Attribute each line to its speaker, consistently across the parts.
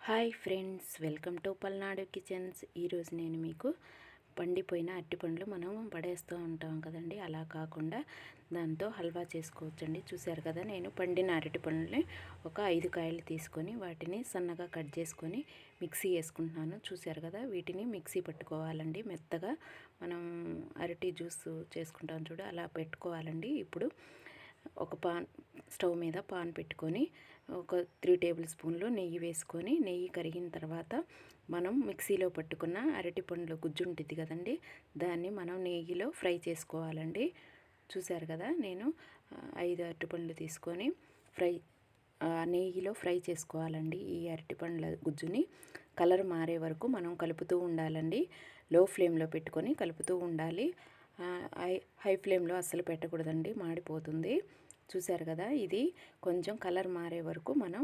Speaker 1: Hi friends, welcome to Palnadu kitchens. ఈరోజు నేను మీకు పండిపోయిన అరటిపండ్లు మనం పడేస్తూ ఉంటాం కదండి, అలా కాకుండా దాంతో హల్వా చేసుకోవచ్చండి. చూశారు కదా, నేను పండిన అరటిపండ్లని ఒక 5 కాయలు తీసుకొని వాటిని సన్నగా కట్ చేసుకొని మిక్సీ వేసుకుంటున్నాను. చూశారు కదా, వీటిని మిక్సీ పట్టుకోవాలండి మెత్తగా. మనం అరటి జ్యూస్ చేసుకుంటాం చూడు, అలా పెట్టుకోవాలండి. ఇప్పుడు ఒక స్టవ్ మీద పాన్ పెట్టుకొని ఒక 3 టేబుల్ స్పూన్లు నెయ్యి వేసుకొని, నెయ్యి కరిగిన తర్వాత మనం మిక్సీలో పట్టుకున్న అరటిపండ్లు గుజ్జు ఉంటుంది కదండి, దాన్ని మనం నెయ్యిలో ఫ్రై చేసుకోవాలండి. చూశారు కదా, నేను 5 అరటిపండ్లు తీసుకొని నెయ్యిలో ఫ్రై చేసుకోవాలండి. ఈ అరటిపండ్ల గుజ్జుని కలర్ మారే వరకు మనం కలుపుతూ ఉండాలండి. లో ఫ్లేమ్లో పెట్టుకొని కలుపుతూ ఉండాలి. హై ఫ్లేమ్లో అస్సలు పెట్టకూడదండి, మాడిపోతుంది. చూశారు కదా, ఇది కొంచెం కలర్ మారే వరకు మనం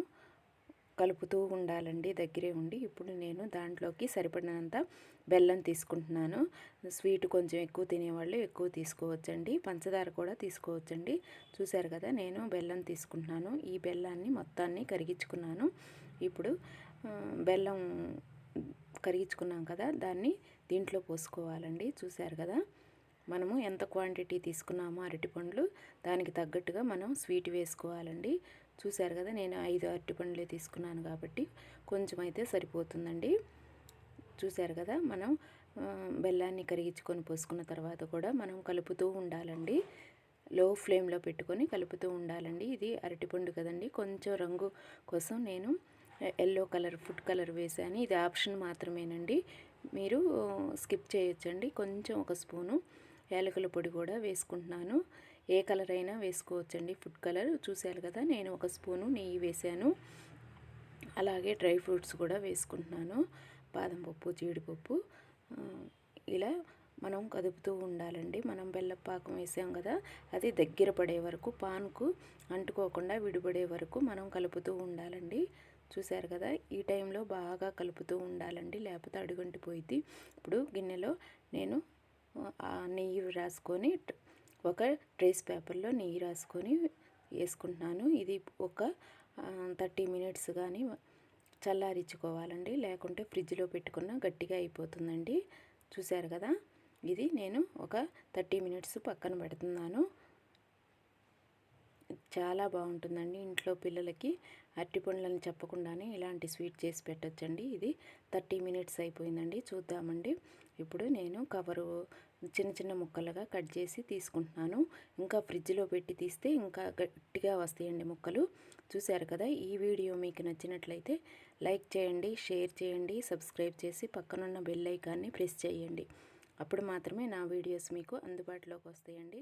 Speaker 1: కలుపుతూ ఉండాలండి, దగ్గరే ఉండి. ఇప్పుడు నేను దాంట్లోకి సరిపడినంత బెల్లం తీసుకుంటున్నాను. స్వీట్ కొంచెం ఎక్కువ తినేవాళ్ళు ఎక్కువ తీసుకోవచ్చండి, పంచదార కూడా తీసుకోవచ్చండి. చూశారు కదా, నేను బెల్లం తీసుకుంటున్నాను. ఈ బెల్లాన్ని మొత్తాన్ని కరిగించుకున్నాను. ఇప్పుడు బెల్లం కరిగించుకున్నాం కదా, దాన్ని దీంట్లో పోసుకోవాలండి. చూశారు కదా, మనము ఎంత క్వాంటిటీ తీసుకున్నామో అరటిపండ్లు దానికి తగ్గట్టుగా మనం స్వీట్ వేసుకోవాలండి. చూశారు కదా, నేను 5 అరటిపండ్లే తీసుకున్నాను కాబట్టి కొంచెం అయితే సరిపోతుందండి. చూశారు కదా, మనం బెల్లాన్ని కరిగించుకొని పోసుకున్న తర్వాత కూడా మనం కలుపుతూ ఉండాలండి. లో ఫ్లేమ్లో పెట్టుకొని కలుపుతూ ఉండాలండి. ఇది అరటిపండు కదండి, కొంచెం రంగు కోసం నేను ఎల్లో కలర్ ఫుడ్ కలర్ వేసాను. ఇది ఆప్షన్ మాత్రమేనండి, మీరు స్కిప్ చేయొచ్చండి. కొంచెం ఒక స్పూను యాలకుల పొడి కూడా వేసుకుంటున్నాను. ఏ కలర్ అయినా వేసుకోవచ్చండి, ఫుడ్ కలర్. చూశారు కదా, నేను ఒక స్పూను నెయ్యి వేసాను. అలాగే డ్రై ఫ్రూట్స్ కూడా వేసుకుంటున్నాను, బాదం పప్పు, జీడిపప్పు. ఇలా మనం కదుపుతూ ఉండాలండి. మనం బెల్లపాకం వేసాం కదా, అది దగ్గర పడే వరకు, పాన్కు అంటుకోకుండా విడిపడే వరకు మనం కలుపుతూ ఉండాలండి. చూశారు కదా, ఈ టైంలో బాగా కలుపుతూ ఉండాలండి, లేకపోతే అడుగంటిపోయింది. ఇప్పుడు గిన్నెలో నేను నెయ్యి రాసుకొని ఒక ట్రేస్ పేపర్లో నెయ్యి రాసుకొని వేసుకుంటున్నాను. ఇది ఒక 30 మినిట్స్ కానీ చల్లారించుకోవాలండి, లేకుంటే ఫ్రిడ్జ్లో పెట్టుకున్న గట్టిగా అయిపోతుందండి. చూశారు కదా, ఇది నేను ఒక 30 మినిట్స్ పక్కన పెడుతున్నాను. చాలా బాగుంటుందండి. ఇంట్లో పిల్లలకి అరటిపండ్లని చెప్పకుండానే ఇలాంటి స్వీట్ చేసి పెట్టొచ్చండి. ఇది 30 మినిట్స్ అయిపోయిందండి. చూద్దామండి. ఇప్పుడు నేను కవరు చిన్న చిన్న ముక్కలుగా కట్ చేసి తీసుకుంటున్నాను. ఇంకా ఫ్రిడ్జ్లో పెట్టి తీస్తే ఇంకా గట్టిగా వస్తాయండి ముక్కలు. చూశారు కదా, ఈ వీడియో మీకు నచ్చినట్లయితే లైక్ చేయండి, షేర్ చేయండి, సబ్స్క్రైబ్ చేసి పక్కనున్న బెల్ ఐకాన్ని ప్రెస్ చేయండి. అప్పుడు మాత్రమే నా వీడియోస్ మీకు అందుబాటులోకి వస్తాయండి.